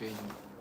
追你。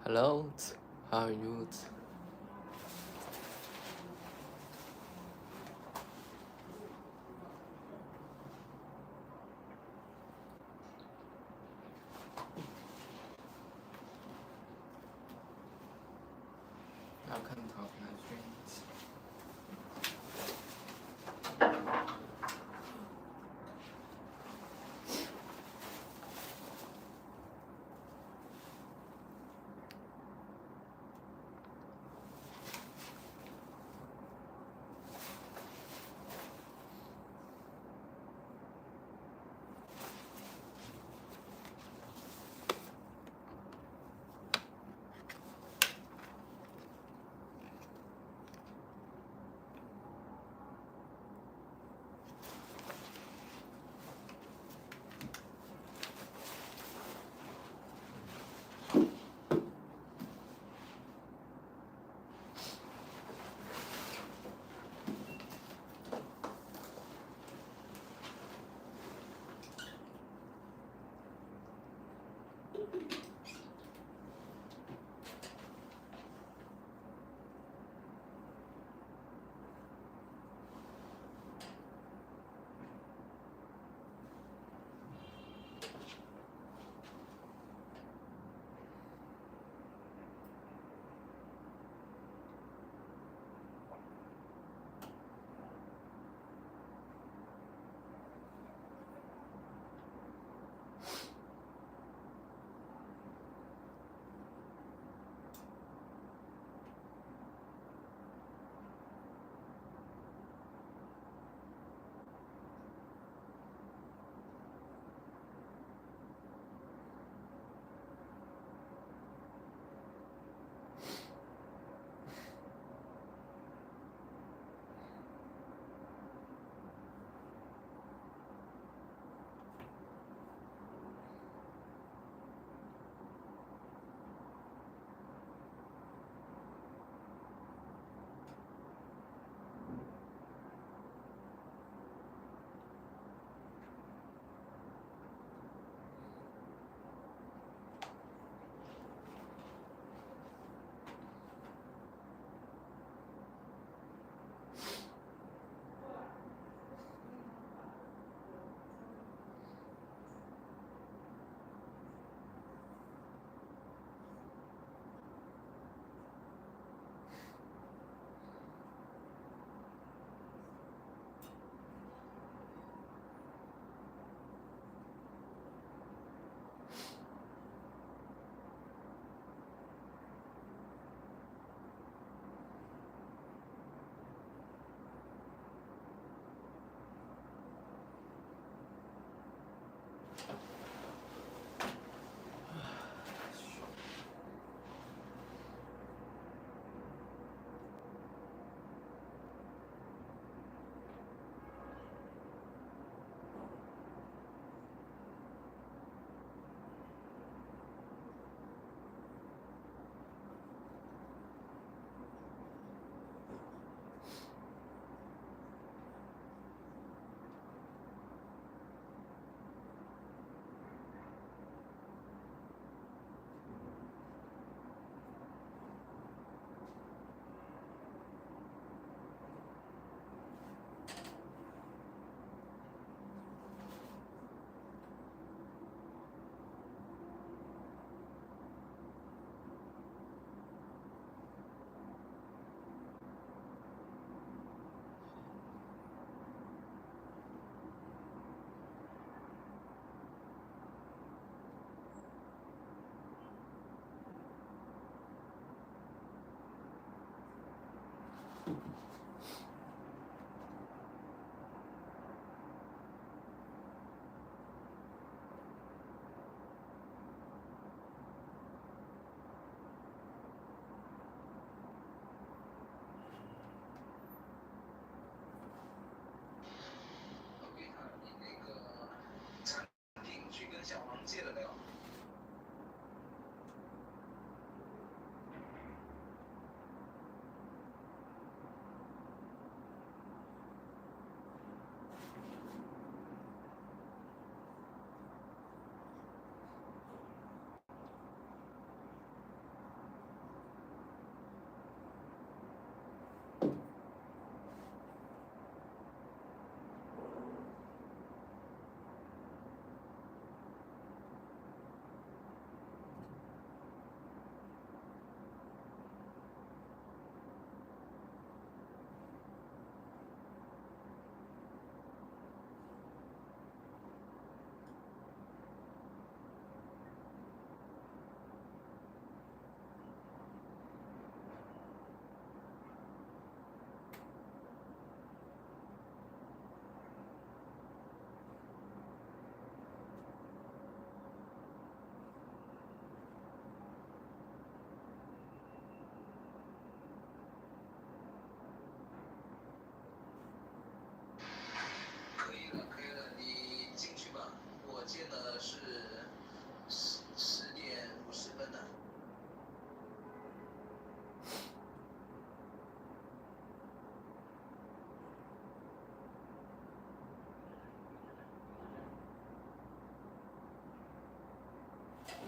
Hello, how are you? 要看桃花追你。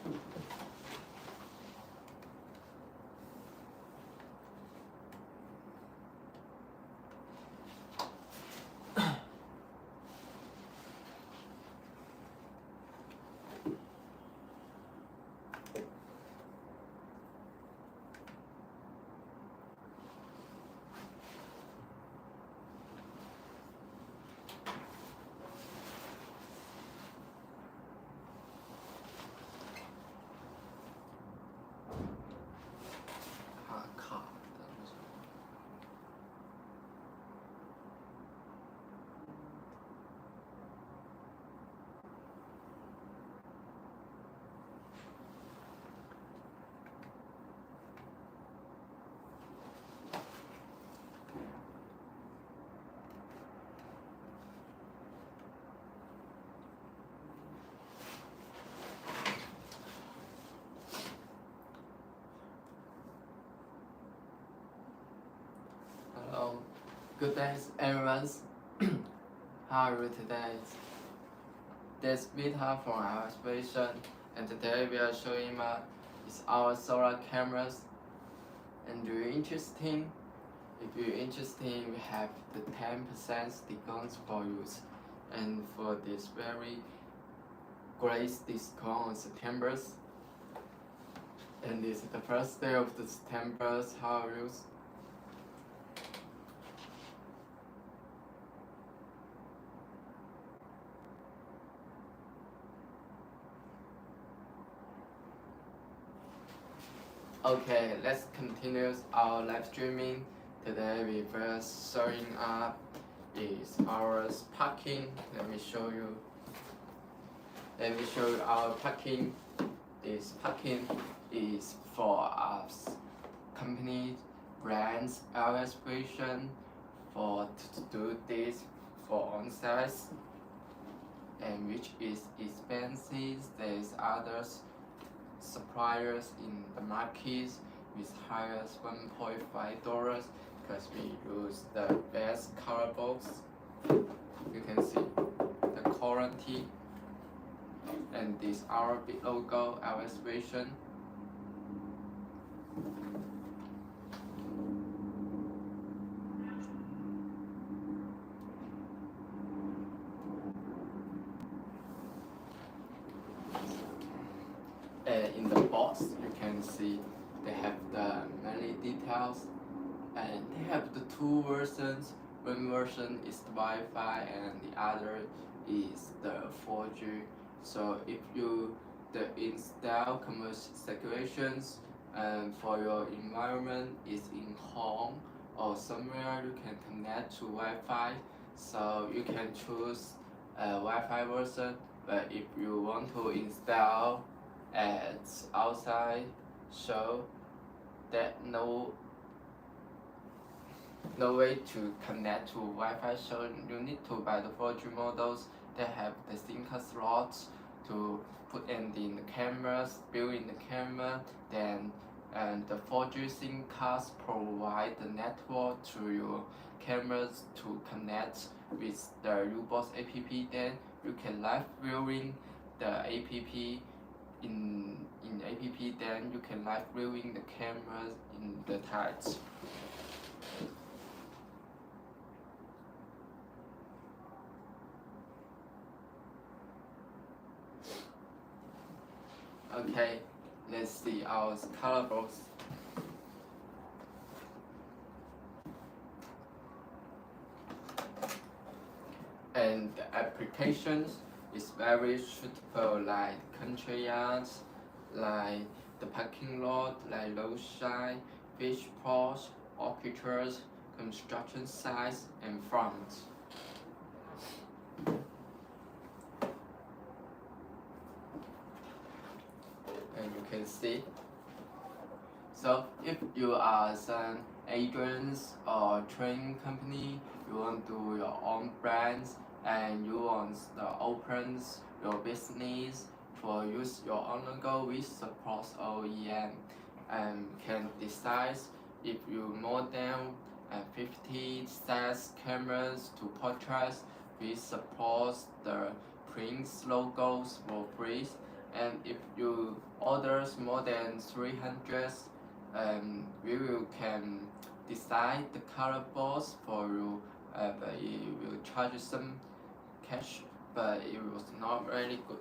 卡的。Hello, good day everyone. How are you today? This is Vita from our exhibition, and today we are showing is our solar cameras. And do you interesting? If you're interested, we have the 10% discount for you. And for this very great discount on September. And this is the first day of the September. How are you? Okay, let's continue our live streaming. Today we first showing up is our parking. Let me show you our parking. This parking is for us company brands illustration for to do this for on-site, and which is expensive. There's others suppliers in the market with highest $1.5 because we use the best color box. You can see the quality, and this our big logo illustration. In the box, you can see they have the many details, and they have the two versions. One version is the Wi-Fi, and the other is the 4G. So if you install commercial situations and for your environment is in home or somewhere, you can connect to Wi-Fi. So you can choose a Wi-Fi version. But if you want to install at outside, so that no way to connect to Wi-Fi, so you need to buy the 4G models that have the SIM card slots to put in the cameras, built in the camera. Then and the 4G SIM cards provide the network to your cameras to connect with the U-Box app. Then you can live viewing the app in app. Then you can live viewing the cameras in the touch. Okay, let's see our color box. And the applications is very suitable, like country yards, like the parking lot, like roadside, fish ponds, orchards, construction sites, and farms. And you can see. So if you are some agents or training company, you want to do your own brands and you want to open your business for use your own logo with support OEM, and can decide if you more than 50 sets cameras to purchase. We support the Prince logos for free, And if you orders more than 300, we will can design the color balls for you, but it will charge some cash, but it was not really good.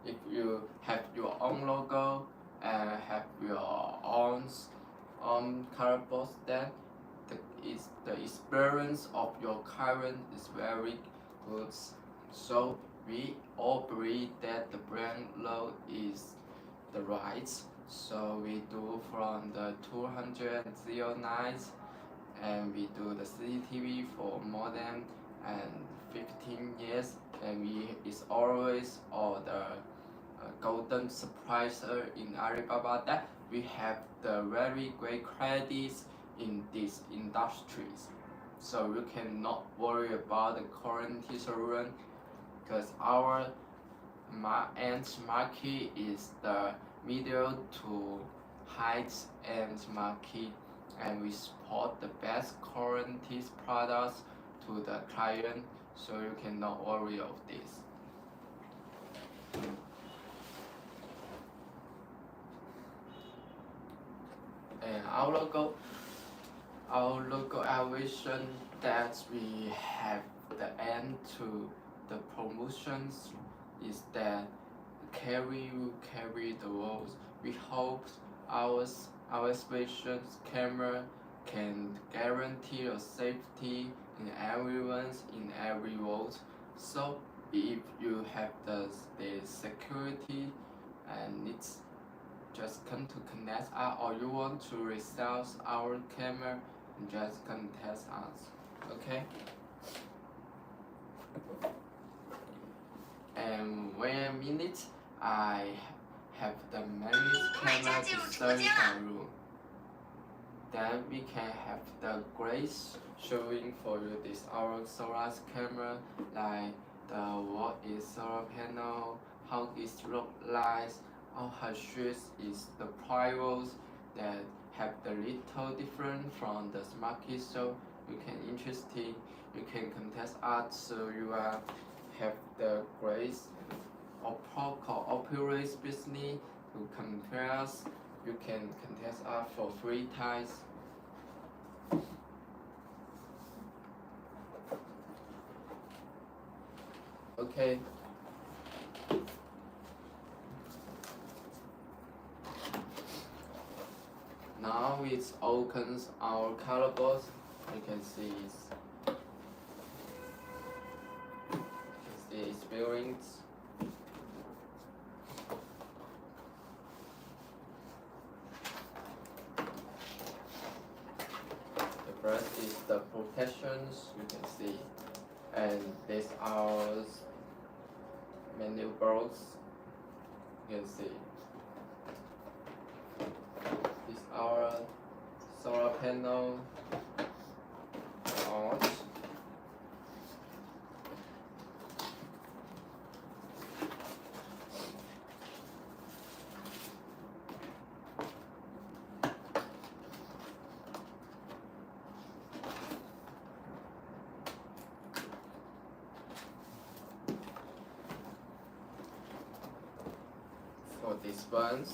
If you have your own logo and have your own color balls, then the experience of your client is very good. So we all believe that the brand logo is the right. So we do from the 209, and we do the CCTV for more than 15 years, and we is always all the golden surpriser in Alibaba that we have the very great credits in these industries. So you cannot worry about the quality assurance because our end market is the middle to high end market, and we support the best quality products to the client, so you cannot worry of this. And our logo vision that we have the end to the promotions is that carry the world. We hope our vision camera can guarantee your safety in everyone's in every world. So if you have the security and it's just come to connect us, or you want to resell our camera, just contact us. Okay? And wait a minute, I have the managed camera design for you. Then we can have the grace showing for you this our solar camera, like the what is solar panel, how it look like, how shoes is the prices that have the little different from the market. So you can interesting, you can contest us, so you are have the grace or operate business to compare us. You can contest us for 3 times. Okay. Now it opens our color box. You can see it's bearings. The first is the protections, you can see, and these are menu boards. You can see. This our solar panel on. For these ones,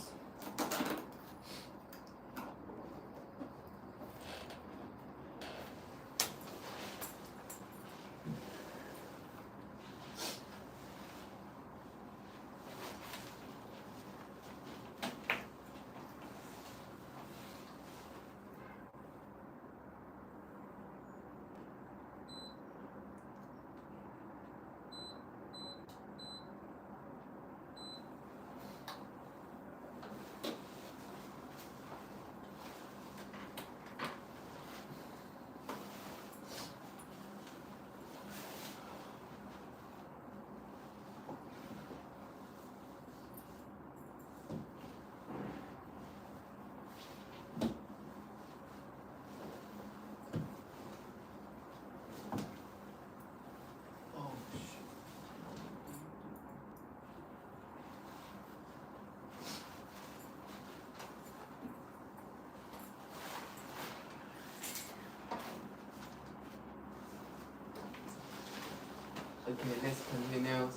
okay, let's continue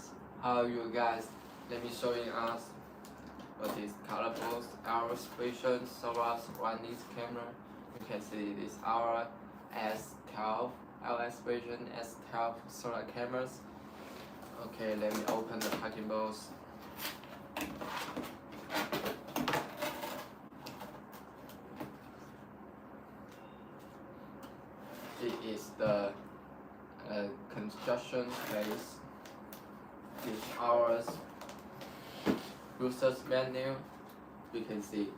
how you guys let me show you us what is colorful Aorus Vision solar surroundings camera. You can see this our S12 Aorus Vision S12 solar cameras. Okay, let me open the packing box. It is the construction phase. This our user's menu. You can see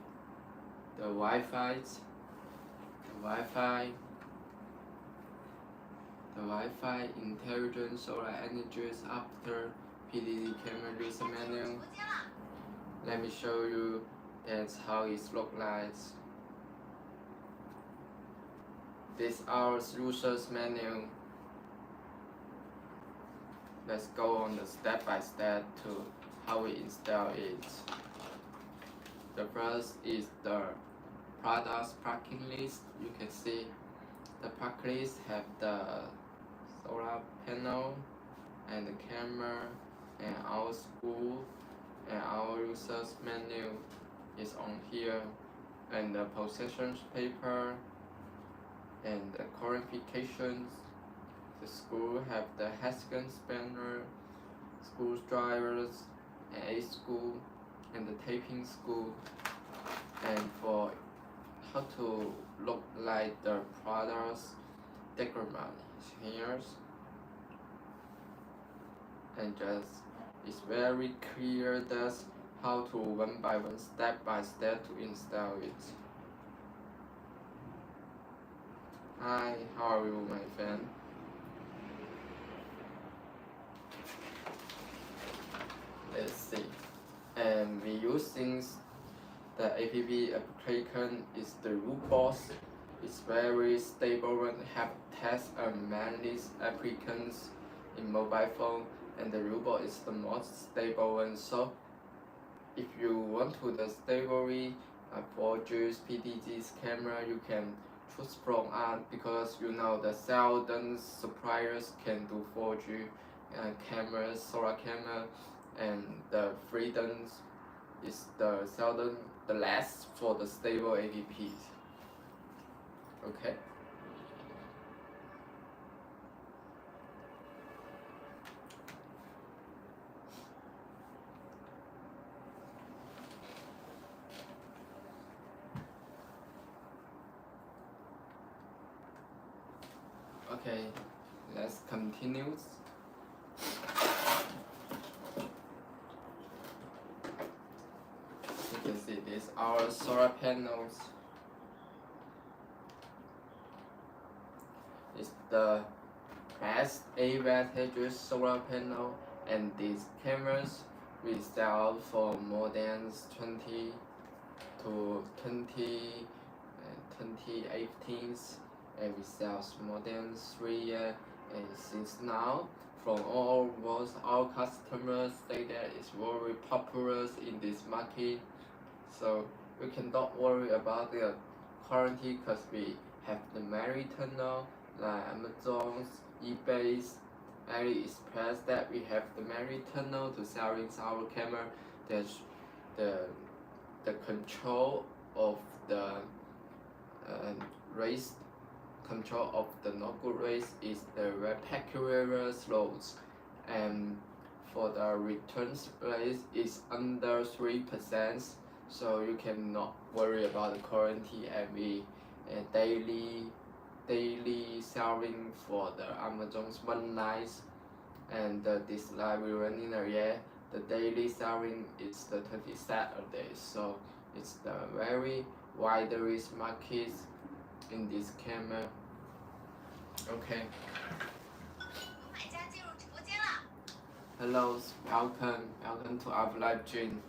the Wi-Fi, intelligent solar energies after PDD camera user menu. Let me show you that's how it looks like. This our user's menu. Let's go on the step by step to how we install it. The first is the products packing list. You can see the pack list have the solar panel and the camera and our school and our users menu is on here, and the possessions paper and the qualifications. The school have the Haskell spanner, school drivers, and A school, and the taping school. And for how to look like the products diagram here, and just it's very clear that's how to one by one, step by step to install it. Hi, how are you, my friend? Let's see. And we using the app application is the Rootbox. It's very stable and have test many applicants in mobile phone, and the Rootbox is the most stable one. So if you want to the stability 4G PDG's camera, you can choose from us, because you know the seldom suppliers can do 4G cameras, solar camera, and the freedoms is the seldom the less for the stable apps. Okay. Okay, let's continue. You can see these are solar panels. It's the best advantageous solar panel, and these cameras we sell for more than 20 to 2018, and we sell more than 3 years. And since now, from almost all customers say that it's very popular in this market. So we cannot worry about the quality, because we have the many tunnel like Amazon's, eBay's, AliExpress, that we have the many tunnel to selling our camera. There's the control of the race, control of the not good race is the peculiar slows, and for the returns rate is under 3%. So you cannot worry about the quality, and we daily selling for the Amazon's one night, and this live we running a year. The daily selling is the 27 a day. So it's the very wide risk market in this camera. Okay. Hello, welcome to our live stream.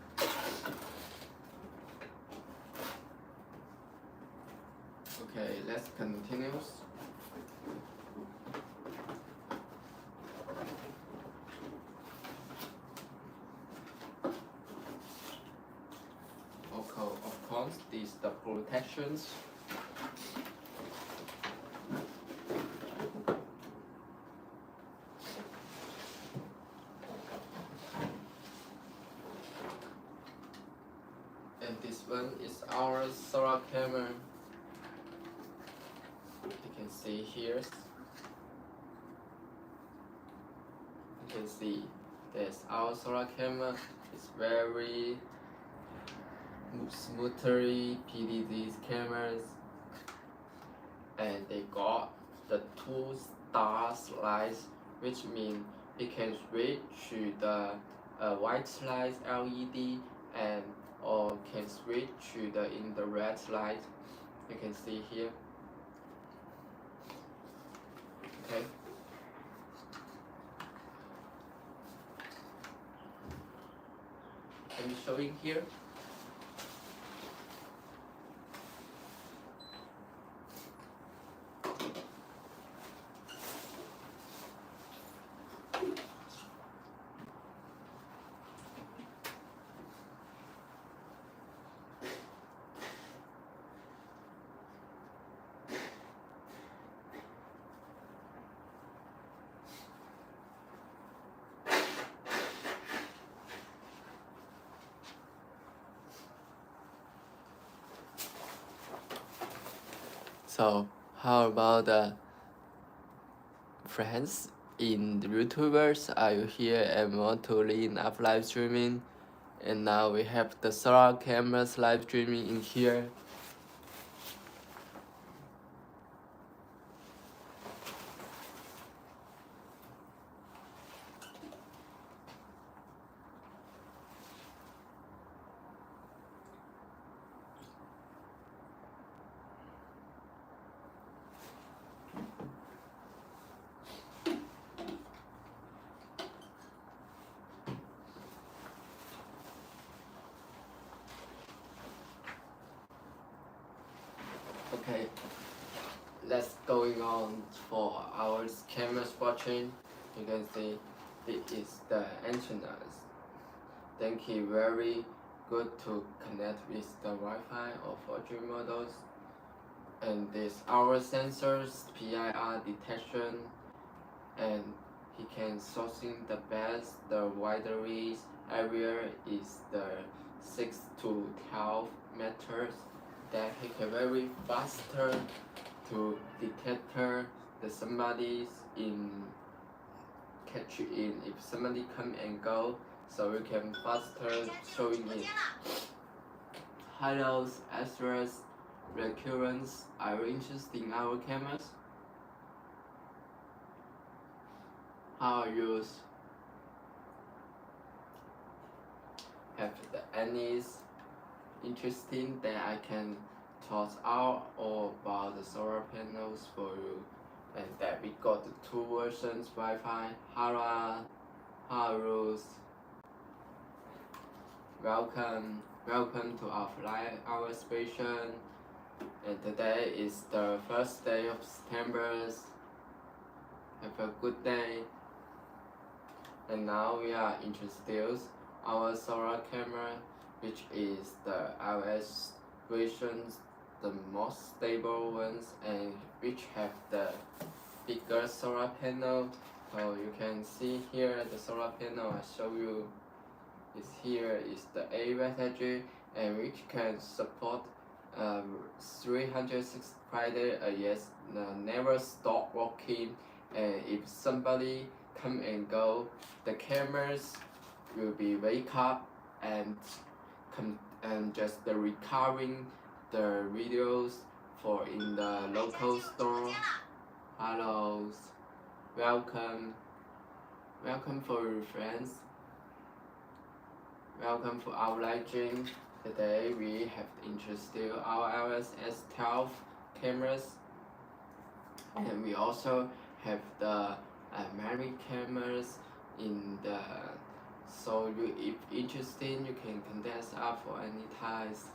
Okay, let's continue. Okay, of course, these the protections. And this one is our solar camera. You can see here. You can see there's our solar camera. It's very smoothly PDD cameras, and they got the 2-star lights, which means it can switch to the white light LED and or can switch to the infrared light. You can see here. Okay. I'm showing here. So how about the friends in the YouTubers? Are you here and want to learn up live streaming? And now we have the solar cameras live streaming in here. Okay, let's going on for our cameras watching. You can see it is the antennas. Thank you, very good to connect with the Wi-Fi or 4G models. And this our sensors, PIR detection, and he can sourcing the best. The wider range area is the 6 to 12 meters. That he can very faster to detect that somebody's in catch in if somebody come and go, so we can faster showing it. Highlights, extras, recurrence. Are you interested in our cameras? How you have any interesting that I can talk out or about the solar panels for you, and that we got the 2 versions Wi-Fi. Hello, welcome to our flight hour station. And today is the first day of September. Have a good day. And now we are introduce our solar camera, which is the iOS versions, the most stable ones, and which have the bigger solar panel. So you can see here the solar panel I show you is here is the A wattage, and which can support 365 days a year, never stop working. And if somebody come and go, the cameras will be wake up and just the recovering the videos for in the local store. Hello, welcome for your friends. Welcome to our live stream. Today we have introduced our iOS S12 cameras, and we also have the memory cameras in the. So you, if interested, you can contact us up for any ties.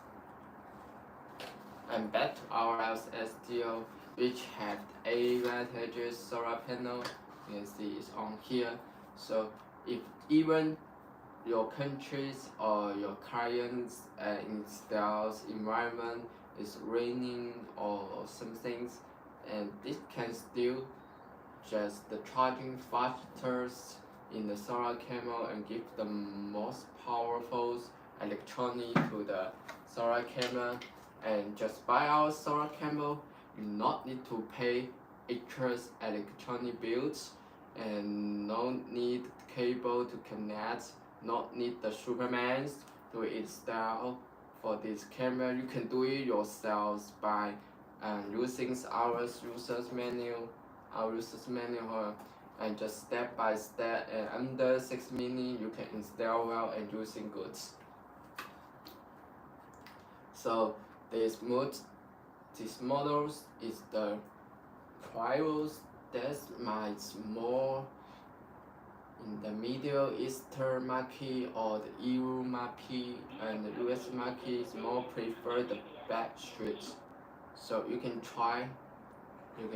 And back to our iOS S12, which have A wattage solar panel. You can see it's on here. So if even your countries or your clients installs environment is raining or some things, and this can still just the charging faster in the solar camera and give the most powerful electronic to the solar camera, and just buy our solar camera. You not need to pay extra electronic bills, and no need cable to connect, not need the Supermans to install. For this camera, you can do it yourselves by using our users manual, and just step by step, and under 6 minutes you can install well and using goods. So this models is the price that might more in the Middle Eastern market or the EU market, and the US market is more prefer the black shoes. So you can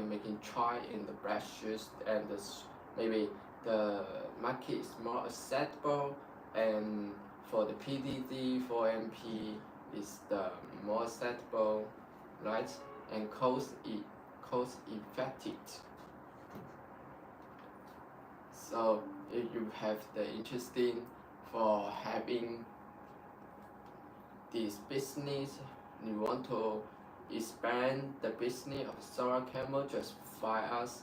make it try in the black shoes, and maybe the market is more acceptable, and for the PDD 4MP is the more acceptable, right? And cost effective. So if you have the interesting for having this business, you want to expand the business of solar camera, just find us,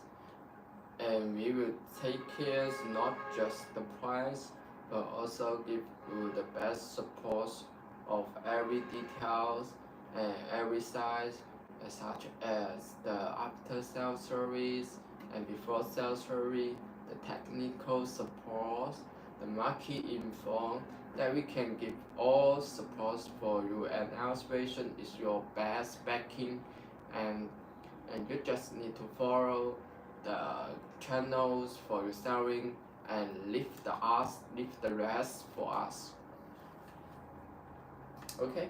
and we will take care not just the price, but also give you the best support of every details and every size, such as the after sales service and before sales service, the technical support, the market info, that we can give all support for you, and our station is your best backing, and you just need to follow the channels for your selling, and leave the rest for us. Okay,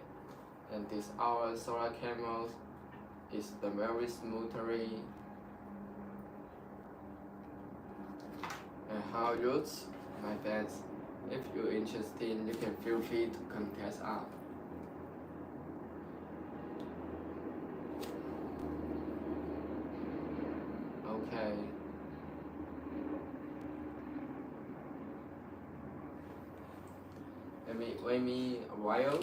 and this our solar cameras is the very smoothly and how use my fans. If you're interested, you can feel free to contact us. Okay. Wait me a while,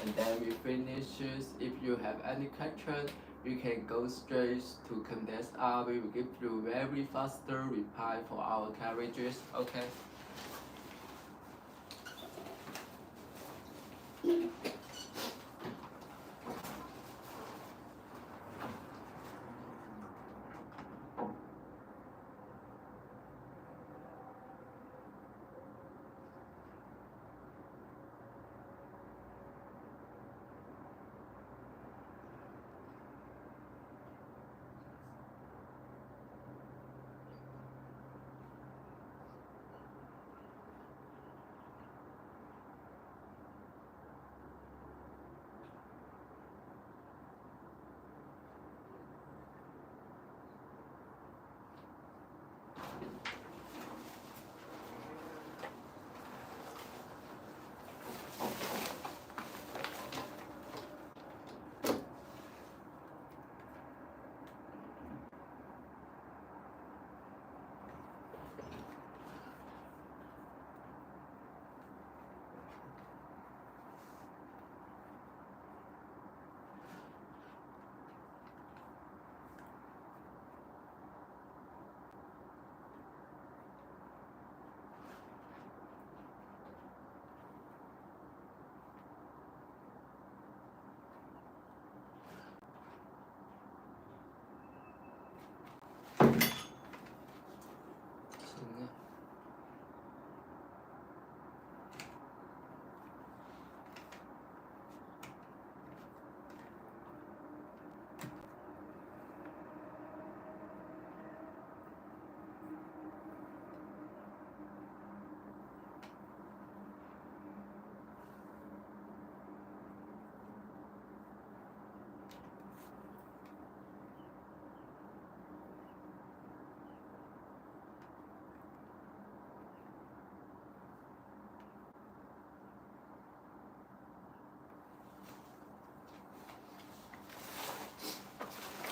and then we finish. If you have any question, you can go straight to contact us. We will give you very faster reply for our carriages. Okay.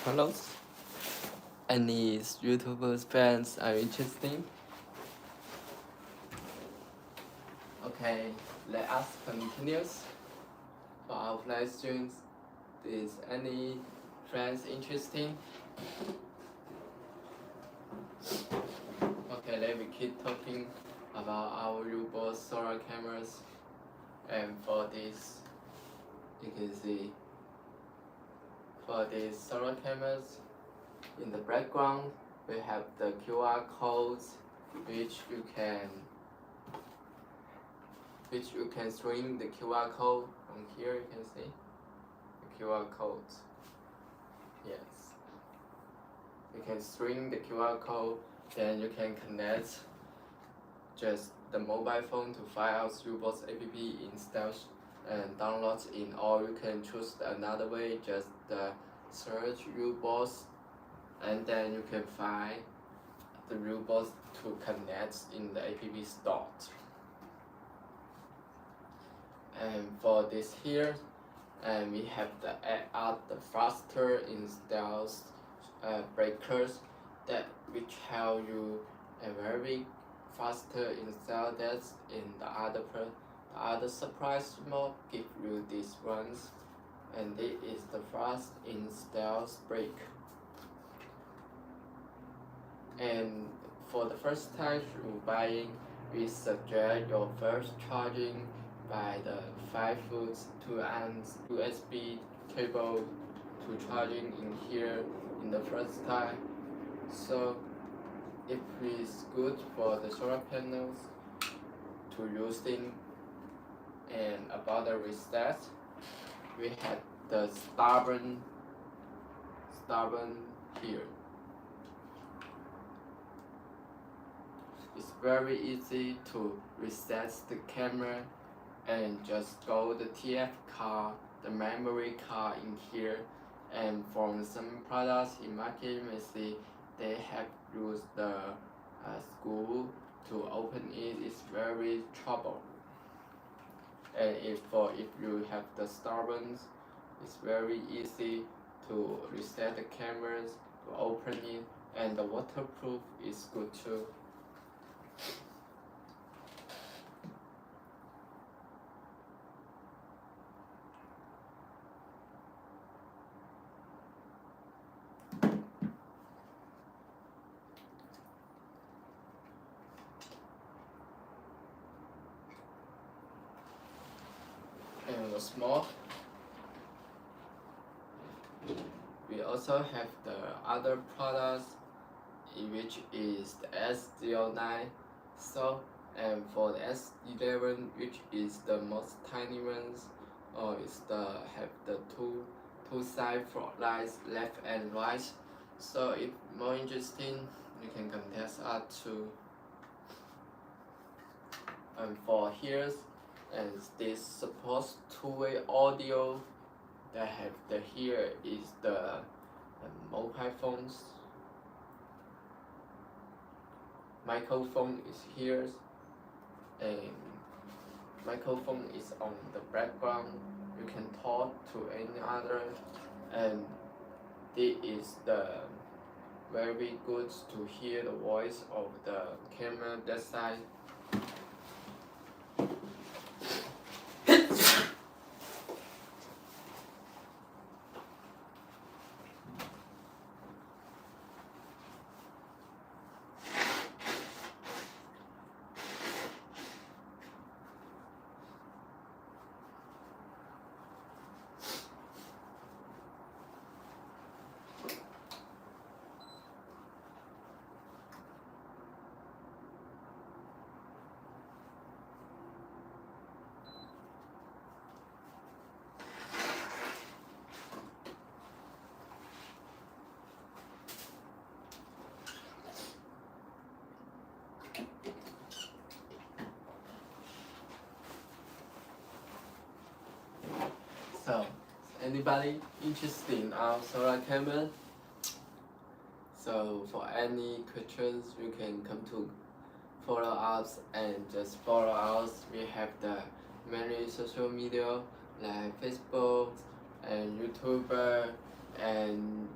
Hello. Any YouTubers fans are interesting? Okay. Okay, let us continue for our live streams. Is any friends interesting? Okay, let me keep talking about our U-boat solar cameras. And for this, you can see for these solar cameras, in the background we have the QR codes which you can stream the QR code. From here you can see the QR codes. Yes. You can stream the QR code, then you can connect just the mobile phone to find out U-boat app install and download in, or you can choose another way, just search U-boat and then you can find the U-boat to connect in the app store. And for this here, and we have the the faster installs breakers that which help you a very faster install that in the other surprise mode give you these ones, and this is the fast installs break. And for the first time you buying, we suggest your first charging by the 5-foot 2-amp USB cable to charging in here in the first time. So it is good for the solar panels to using. And about the reset, we had the stubborn here. It's very easy to reset the camera and just go the TF card, the memory card in here. And from some products in market, you may see they have used the screw to open it. It's very trouble. And if you have the stubborn, it's very easy to reset the cameras, to open it, and the waterproof is good too. And the small, we also have the other products, which is the S09. So, and for the S11, which is the most tiny ones, or is have the two side floodlights, left and right. So if more interesting, you can contact us too. And for here, and this supports two-way audio. That have the here is the mobile phones. Microphone is here, and microphone is on the background. You can talk to any other, and this is the very good to hear the voice of the camera that side. So, anybody interested in our solar camera? So for any questions, you can come to follow us and just follow us. We have the many social media like Facebook and YouTuber and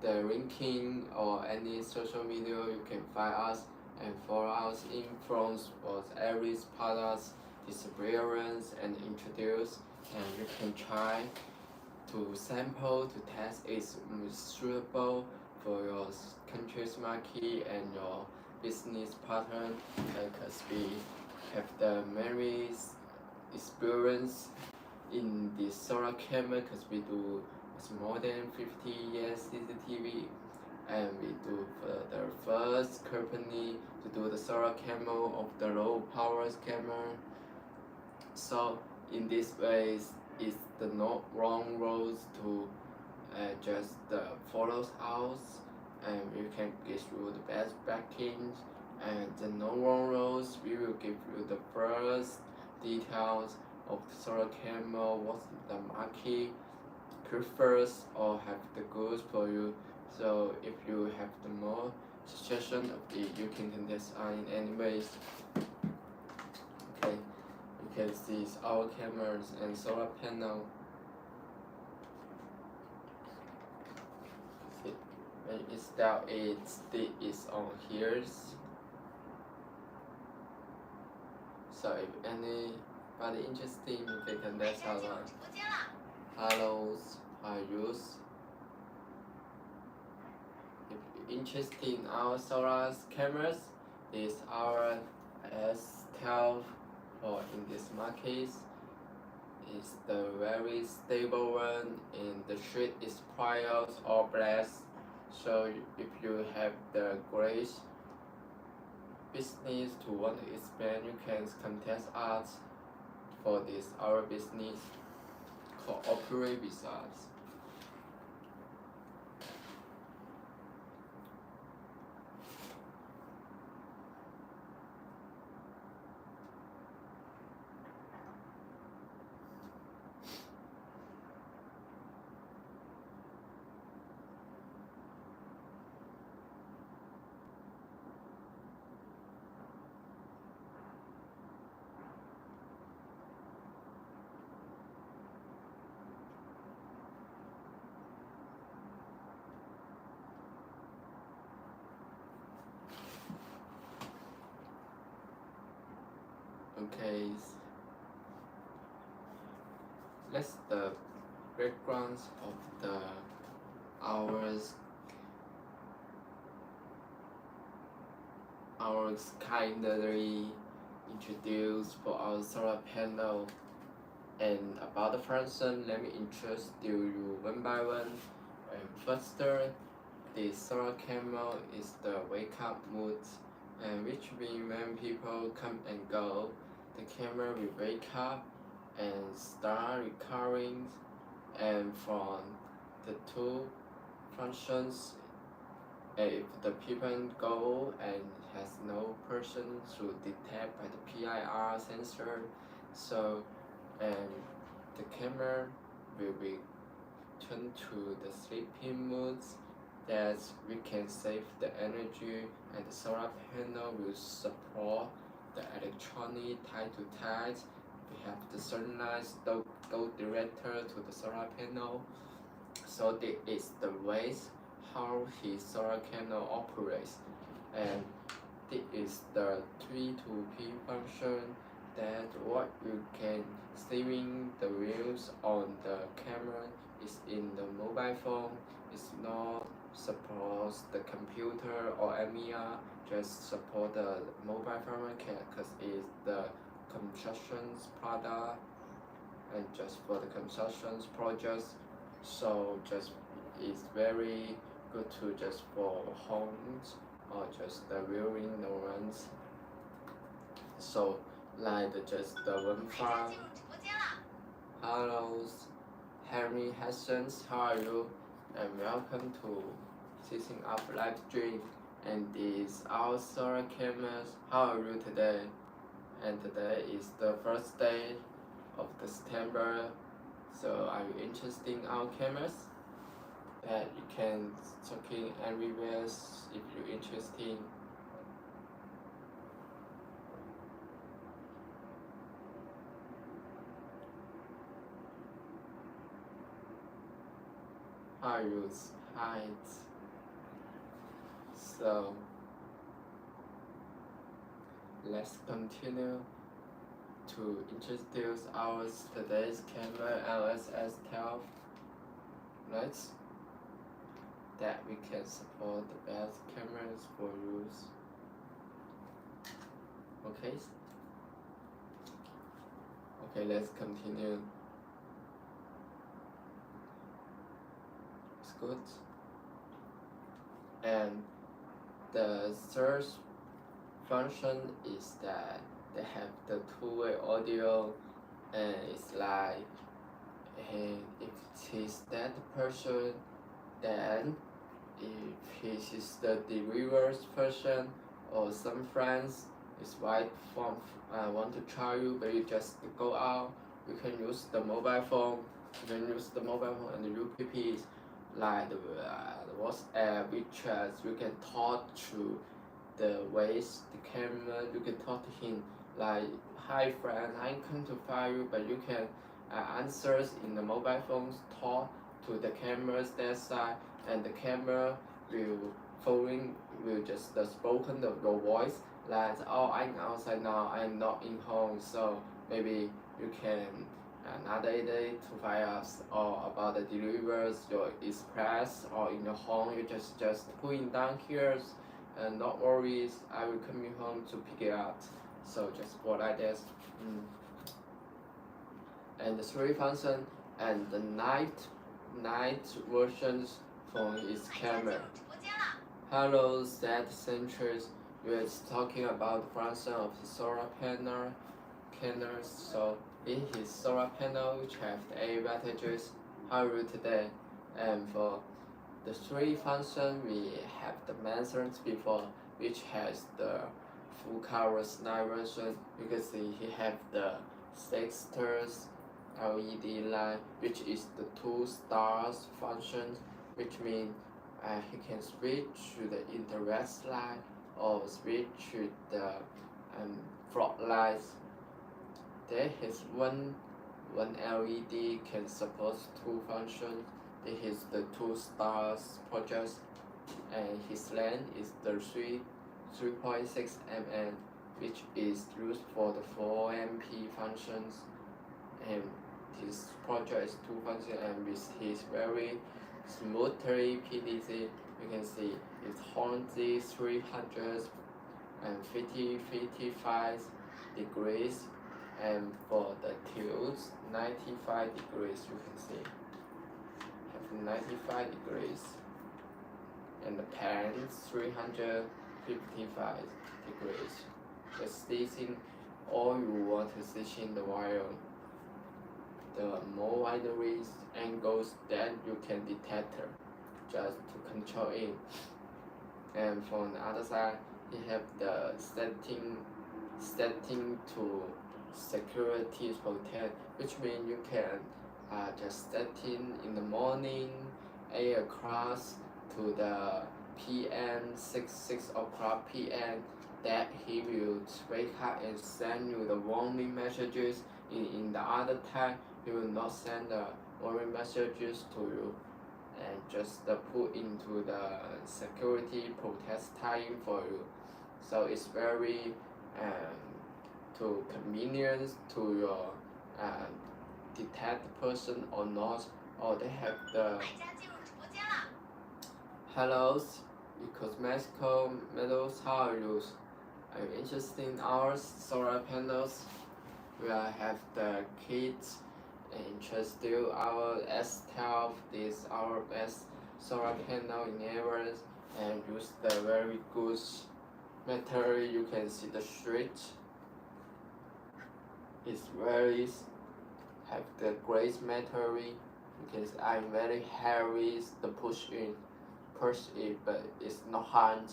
the LinkedIn or any social media. You can find us and follow us in France for every products experience and introduce, and you can try to sample to test is suitable for your country's market and your business partner, because we have the many experience in the solar camera, because we do it's more than 50 years CCTV, and we do the first company to do the solar camera of the low power camera. So in this way, it's the no wrong roads to just follow us, and you can get through the best backing, and the no wrong roads we will give you the first details of the solar camera, what the market prefers or have the goods for you. So if you have the more suggestion of it, you can contact us in any ways. Okay, you can see our cameras and solar panel. When it's down, it's on here. So if anybody interested, you can contact our hellos, our use. If you're interested in our solar cameras, is our S12 or in this market is the very stable one, and the sheet is prior or black. So if you have the great business to want to expand, you can contact us for this our business, cooperate with us. Okay, that's the backgrounds of the our kindly introduced for our solar panel. And about the function, let me introduce you one by one. And first, the solar camera is the wake up mode, and which means when people come and go, the camera will wake up and start recording. And from the two functions, if the people go and has no person to detect by the PIR sensor, so and the camera will be turned to the sleeping modes, that we can save the energy, and the solar panel will support the electronic tie to tie. We have the sunlight go directly to the solar panel. So this is the ways how his solar panel operates, and this is the 3-2P function, that what you can saving the views on the camera is in the mobile phone. It's not support the computer or MER, just support the mobile phone, because it's the constructions product and just for the constructions projects. So just it's very good to just for homes or just the viewing the ones. So like just the one farm. Hello, Henry Hassans, how are you? And welcome to Setting Up Live Stream. And this our solar cameras. How are you today? And today is the first day of the September. So are you interested in our cameras? That you can talking everywhere if you're interested. How you height? So let's continue. to introduce our today's camera LSS12, right? That we can support the best cameras for use. Okay. Okay, let's continue. It's good. And the third function is that they have the two-way audio, and it's like, and if he's that person, then if he is the delivered person or some friends is right from want to try you, but you just go out, you can use the mobile phone. You can use the mobile phone and the UPPs like the WhatsApp, WeChat. You can talk to the ways the camera. You can talk to him like, "Hi friend, I come to find you," but you can answers in the mobile phones, talk to the cameras that side, and the camera will following will just spoken the your voice like, "Oh, I'm outside now, I'm not in home," so maybe you can another day to find us or about the delivers your express or in your home. You just put it down here, and not worries, I will come home to pick it up. So just for like this. And the three function and the night versions phone is camera. Hello, that centers. We're talking about the function of the solar panels. So in his solar panel, which have the advantages. How are you today? And for the three function, we have the mentioned before, which has the full colors night version. You can see he have the 6 stars LED light, which is the 2 stars function, which means he can switch to the interest light or switch to the floodlights. There is one LED can support 2 functions. This is the 2 stars project, and his length is the 3.6 mm, which is used for the 4MP functions. And this project is 2 functions, and with his very smoothly PDC, you can see it's Hornsey 355 degrees, and for the tilts 95 degrees. You can see have 95 degrees, and the pan 355 degrees. Just stitching all you want to stitch in the wire. The more wide range angles that you can detect just to control it. And from the other side, you have the setting to security protect, which means you can just set in the morning 8 o'clock to the PM 6 o'clock PM, that he will wake up and send you the warning messages. In the other time, he will not send the warning messages to you, and just put into the security protest time for you. So it's very to convenience to your detect person or not, or they have the hellos, cosmetical metals. How are you? Are you interested in our solar panels? We have the kits and introduce our S12. This is our best solar panel in areas, and use the very good material. You can see the stretch. It's very have the great material. You can see I'm very heavy to push it, but it's not hard,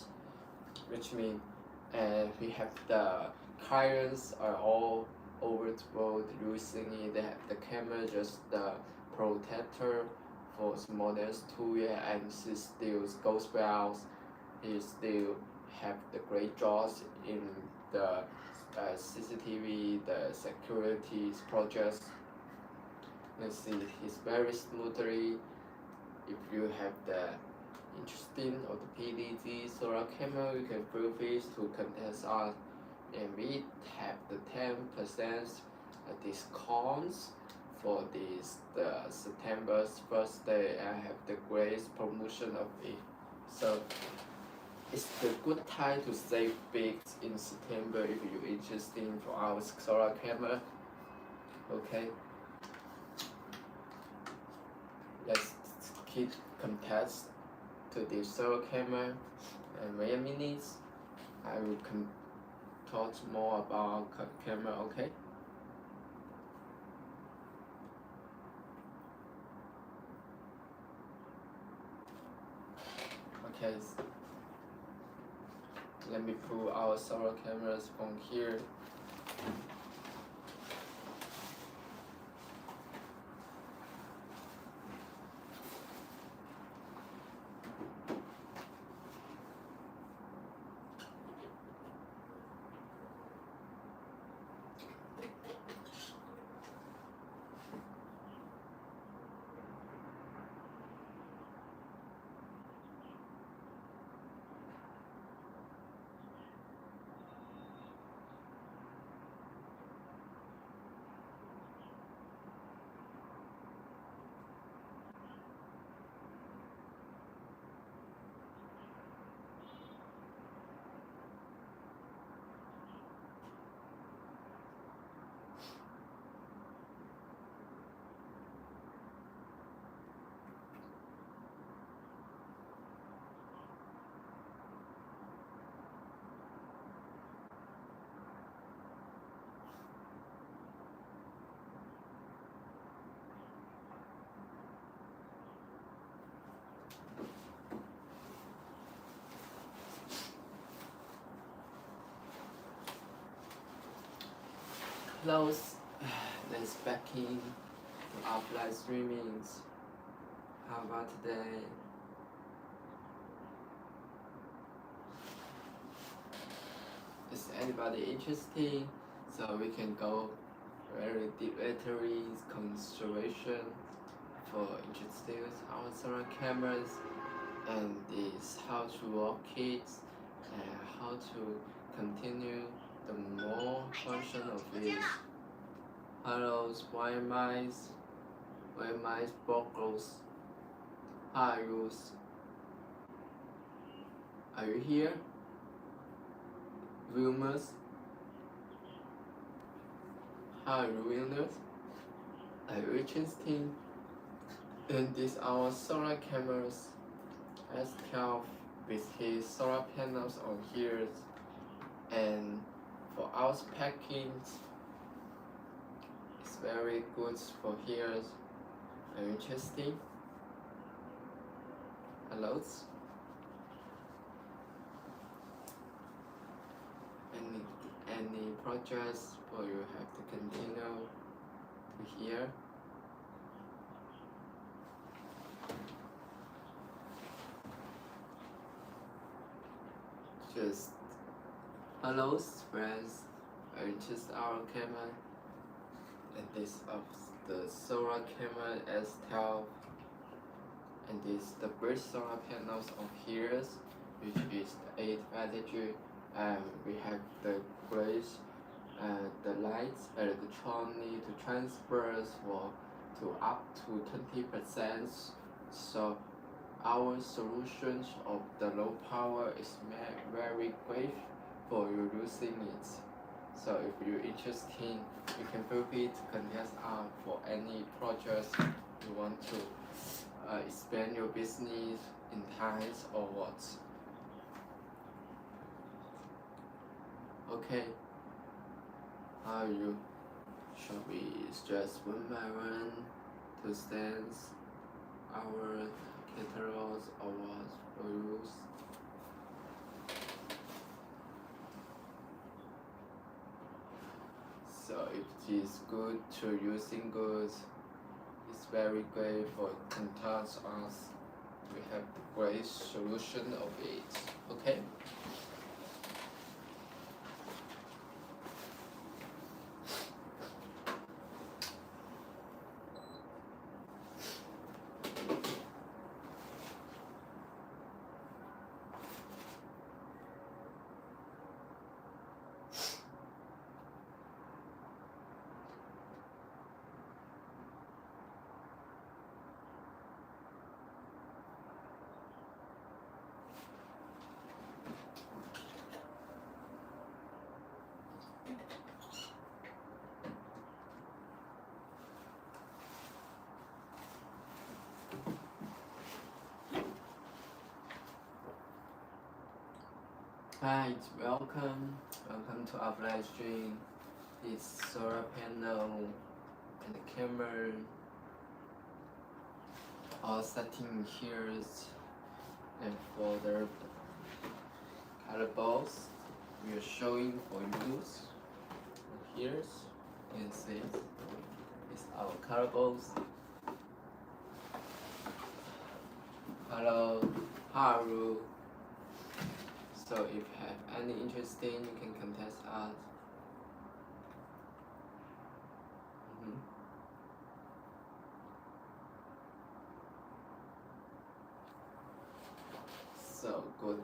which means we have the clients are all over the world using it. They have the camera, just the protector for models 2 years, and she still goes well. He still have the great jobs in the CCTV, the security projects. Let's see, it's very smoothly. If you have the interesting of the PDG solar camera, you can feel free to contact us. and we have the 10% discounts for this the September's first day. I have the great promotion of it, so it's the good time to save big in September if you're interested for our solar camera. Okay, let's keep contest to the solar camera, and wait a minute, I will talk more about camera. Okay. Okay, let me pull our solar cameras from here. Close. Let's back in to our live streamings. How about today? Is anybody interested? So we can go very deep consideration for interested our solar cameras, and is how to work it and how to continue the more function of it. Hello, why my vocals? Hi, Ruth. Are you here? Wilmers? Hi, Wilmers. Are you interested in this our solar cameras? S12 with his solar panels on here, and for our packing, it's very good for here. Are you interested? Hello? Any projects for you have to continue to hear? Just hello friends, I just our camera, and this of the solar camera S12, and this the great solar panels on here, which is the 8 wattage, and we have the great the lights electronic to transfers for to up to 20%. So our solutions of the low power is very great for you using it. So if you're interested, you can feel free to contact us for any projects you want to expand your business in times or what. Okay, how you shall we just one by one to sense our catalogs or what for use? So it is good to using goods. It's very great for contact us. We have the great solution of it. Okay. Hi, welcome to our live stream. This solar panel and the camera all setting here, and for the color balls we are showing for use. Here you can see it's our color balls. Hello, Haru. So if you have any interesting, you can contact us. So good.